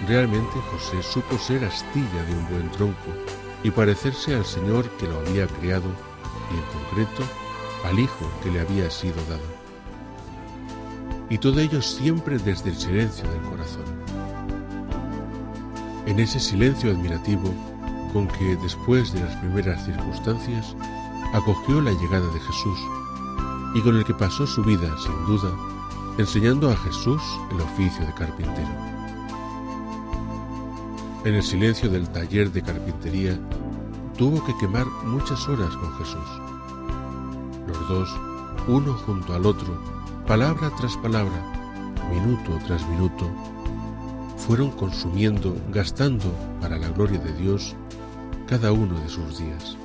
Realmente José supo ser astilla de un buen tronco y parecerse al Señor que lo había creado y, en concreto, al Hijo que le había sido dado. Y todo ello siempre desde el silencio del corazón. En ese silencio admirativo con que, después de las primeras circunstancias, acogió la llegada de Jesús y con el que pasó su vida, sin duda, enseñando a Jesús el oficio de carpintero. En el silencio del taller de carpintería tuvo que quemar muchas horas con Jesús. Los dos, uno junto al otro, palabra tras palabra, minuto tras minuto, fueron consumiendo, gastando para la gloria de Dios cada uno de sus días.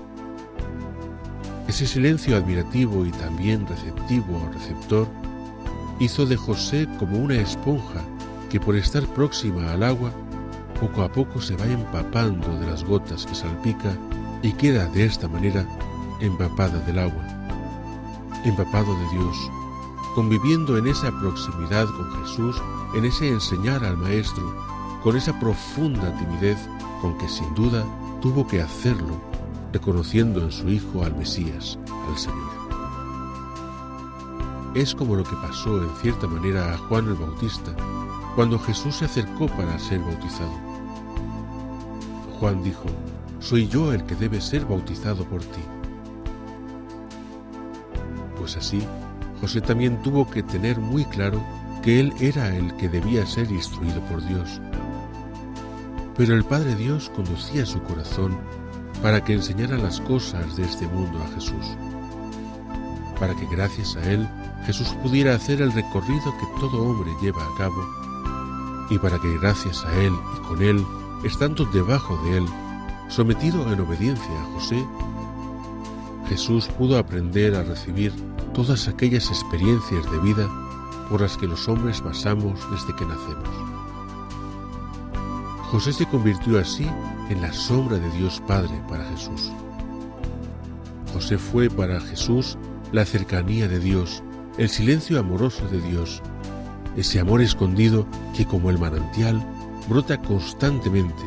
Ese silencio admirativo y también receptivo o receptor hizo de José como una esponja que, por estar próxima al agua, poco a poco se va empapando de las gotas que salpica y queda de esta manera empapada del agua, empapado de Dios, conviviendo en esa proximidad con Jesús, en ese enseñar al Maestro, con esa profunda timidez con que sin duda tuvo que hacerlo, reconociendo en su Hijo al Mesías, al Señor. Es como lo que pasó en cierta manera a Juan el Bautista, cuando Jesús se acercó para ser bautizado. Juan dijo: «Soy yo el que debe ser bautizado por ti». Pues así, José también tuvo que tener muy claro que él era el que debía ser instruido por Dios. Pero el Padre Dios conducía su corazón para que enseñara las cosas de este mundo a Jesús, para que gracias a él Jesús pudiera hacer el recorrido que todo hombre lleva a cabo, y para que gracias a él y con él, estando debajo de él, sometido en obediencia a José, Jesús pudo aprender a recibir todas aquellas experiencias de vida por las que los hombres pasamos desde que nacemos. José se convirtió así en la sombra de Dios Padre para Jesús. José fue para Jesús la cercanía de Dios, el silencio amoroso de Dios, ese amor escondido que, como el manantial, brota constantemente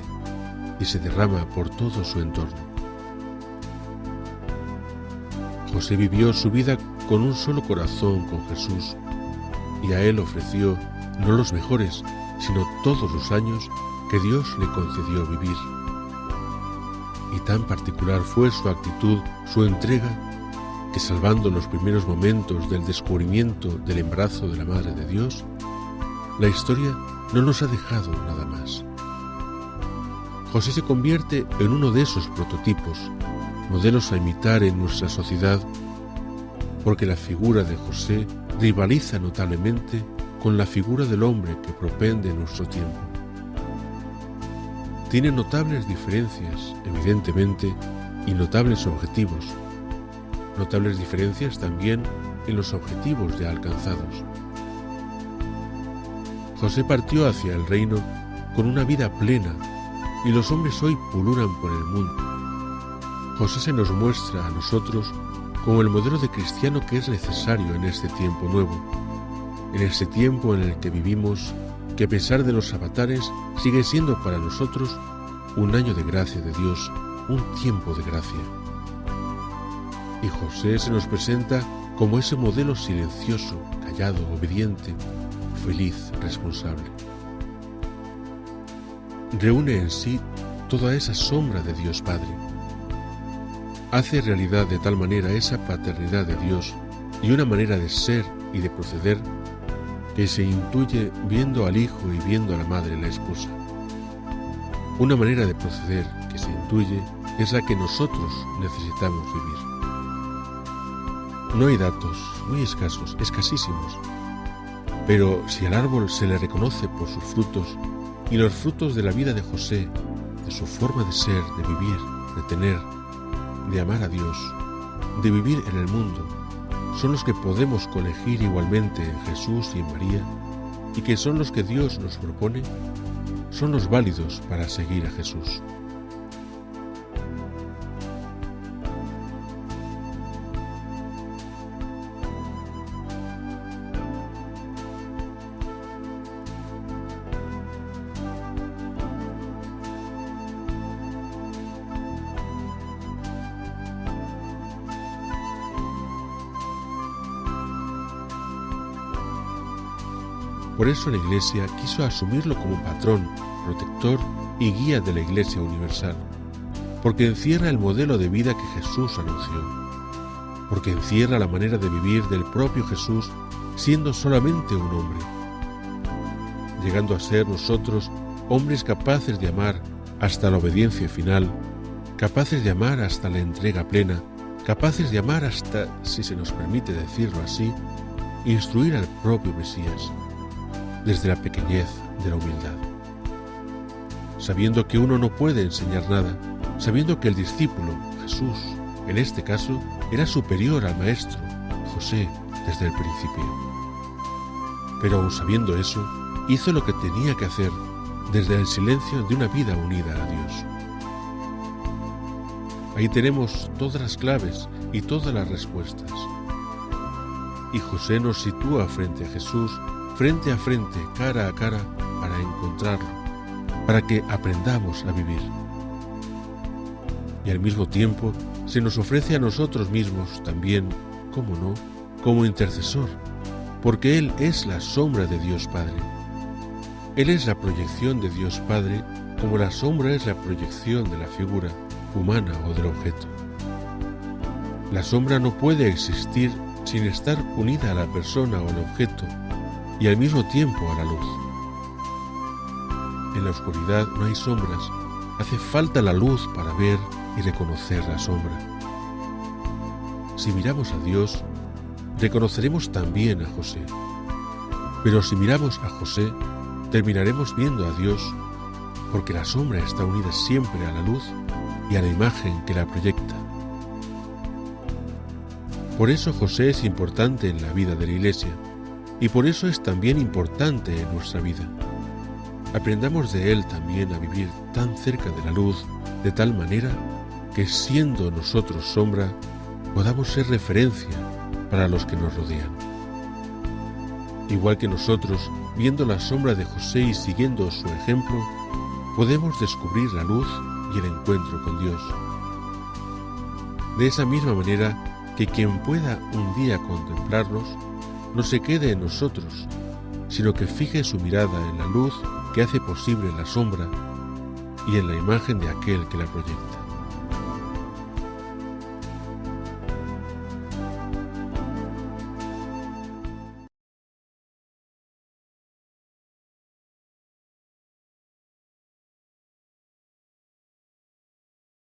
y se derrama por todo su entorno. José vivió su vida con un solo corazón con Jesús y a él ofreció no los mejores, sino todos los años que Dios le concedió vivir. Y tan particular fue su actitud, su entrega, que salvando los primeros momentos del descubrimiento del embarazo de la Madre de Dios, la historia no nos ha dejado nada más. José se convierte en uno de esos prototipos, modelos a imitar en nuestra sociedad, porque la figura de José rivaliza notablemente con la figura del hombre que propende en nuestro tiempo. Tiene notables diferencias, evidentemente, y notables objetivos. Notables diferencias también en los objetivos ya alcanzados. José partió hacia el reino con una vida plena y los hombres hoy pululan por el mundo. José se nos muestra a nosotros como el modelo de cristiano que es necesario en este tiempo nuevo, en este tiempo en el que vivimos, que a pesar de los avatares sigue siendo para nosotros un año de gracia de Dios, un tiempo de gracia. Y José se nos presenta como ese modelo silencioso, callado, obediente, feliz, responsable. Reúne en sí toda esa sombra de Dios Padre. Hace realidad de tal manera esa paternidad de Dios y una manera de ser y de proceder que se intuye viendo al Hijo y viendo a la Madre, la esposa. Una manera de proceder que se intuye es la que nosotros necesitamos vivir. No hay datos, muy escasos, escasísimos, pero si al árbol se le reconoce por sus frutos, y los frutos de la vida de José, de su forma de ser, de vivir, de tener, de amar a Dios, de vivir en el mundo, son los que podemos colegir igualmente en Jesús y en María, y que son los que Dios nos propone, son los válidos para seguir a Jesús. Por eso la Iglesia quiso asumirlo como patrón, protector y guía de la Iglesia universal, porque encierra el modelo de vida que Jesús anunció, porque encierra la manera de vivir del propio Jesús siendo solamente un hombre, llegando a ser nosotros hombres capaces de amar hasta la obediencia final, capaces de amar hasta la entrega plena, capaces de amar hasta, si se nos permite decirlo así, instruir al propio Mesías, desde la pequeñez de la humildad. Sabiendo que uno no puede enseñar nada, sabiendo que el discípulo, Jesús, en este caso, era superior al maestro, José, desde el principio. Pero aun sabiendo eso, hizo lo que tenía que hacer desde el silencio de una vida unida a Dios. Ahí tenemos todas las claves y todas las respuestas. Y José nos sitúa frente a Jesús, frente a frente, cara a cara, para encontrarlo, para que aprendamos a vivir. Y al mismo tiempo se nos ofrece a nosotros mismos también, cómo no, como intercesor, porque Él es la sombra de Dios Padre. Él es la proyección de Dios Padre, como la sombra es la proyección de la figura humana o del objeto. La sombra no puede existir sin estar unida a la persona o al objeto y al mismo tiempo a la luz. En la oscuridad no hay sombras, hace falta la luz para ver y reconocer la sombra. Si miramos a Dios, reconoceremos también a José. Pero si miramos a José, terminaremos viendo a Dios, porque la sombra está unida siempre a la luz y a la imagen que la proyecta. Por eso José es importante en la vida de la Iglesia, y por eso es también importante en nuestra vida. Aprendamos de él también a vivir tan cerca de la luz, de tal manera que siendo nosotros sombra, podamos ser referencia para los que nos rodean. Igual que nosotros, viendo la sombra de José y siguiendo su ejemplo, podemos descubrir la luz y el encuentro con Dios. De esa misma manera que quien pueda un día contemplarnos, no se quede en nosotros, sino que fije su mirada en la luz que hace posible la sombra y en la imagen de aquel que la proyecta.